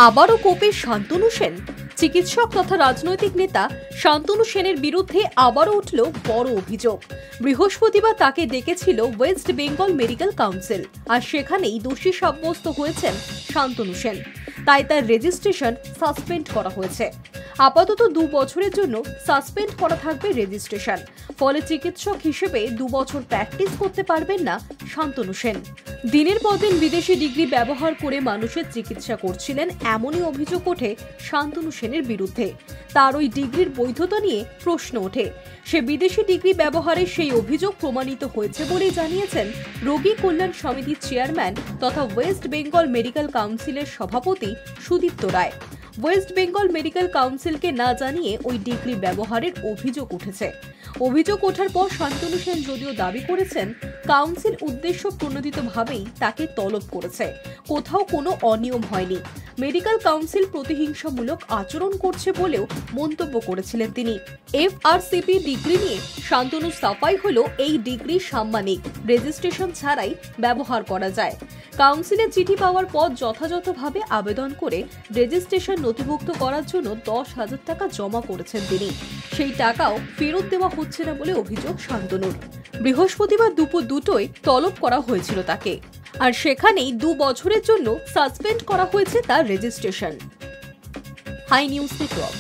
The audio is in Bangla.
আবারও কোপে শান্তনু সেন। চিকিৎসক তথা রাজনৈতিক নেতা শান্তনু সেনের বিরুদ্ধে আবারও উঠল বড় অভিযোগ। বৃহস্পতিবার তাকে ডেকেছিল ওয়েস্ট বেঙ্গল মেডিকেল কাউন্সিল, আর সেখানেই দোষী সাব্যস্ত হয়েছেন শান্তনু সেন। তাই তার রেজিস্ট্রেশন সাসপেন্ড করা হয়েছে। আপাতত 2 বছরের জন্য সাসপেন্ড করা থাকবে রেজিস্ট্রেশন। ফলে চিকিৎসক হিসেবে 2 বছর প্র্যাকটিস করতে পারবেন না শান্তনু সেন। দিনের পর দিন বিদেশি ডিগ্রি ব্যবহার করে মানুষের চিকিৎসা করছিলেন, এমনই অভিযোগ ওঠে শান্তনু সেনের বিরুদ্ধে। তার ওই ডিগ্রির বৈধতা নিয়ে প্রশ্ন ওঠে। সে বিদেশি ডিগ্রি ব্যবহারে সেই অভিযোগ প্রমাণিত হয়েছে বলেই জানিয়েছেন রোগী কল্যাণ সমিতির চেয়ারম্যান তথা ওয়েস্ট বেঙ্গল মেডিকেল কাউন্সিলের সভাপতি সুদীপ্ত রায়। ওয়েস্ট বেঙ্গল মেডিকেল কাউন্সিলকে না জানিয়ে ওই ডিগ্রি ব্যবহারের অভিযোগ উঠেছে। অভিযোগ ওঠার পর শান্তনু সেন যদিও দাবি করেছেন কাউন্সিল উদ্দেশ্য প্রণোদিতভাবেই তাকে তলব করেছে, কোথাও কোনো অনিয়ম হয়নি। মেডিকেল কাউন্সিল প্রতিহিংসামূলক আচরণ করছে বলেও মন্তব্য করেছিলেন তিনি। FRCP ডিগ্রি নিয়ে শান্তনু সাফাই হলো এই ডিগ্রি সাম্মানিক, রেজিস্ট্রেশন ছাড়াই ব্যবহার করা যায়। কাউন্সিলের চিঠি পাওয়ার পর যথাযথভাবে আবেদন করে রেজিস্ট্রেশন নথিভুক্ত করার জন্য 10,000 টাকা জমা করেছেন তিনি। সেই টাকাও ফেরত দেওয়া হচ্ছে না বলে অভিযোগ শান্তনুর। বৃহস্পতিবার দুপুর 2টোয় তলব করা হয়েছিল তাকে, আর সেখানেই 2 বছরের জন্য সাসপেন্ড করা হয়েছে তার রেজিস্ট্রেশন। High news network.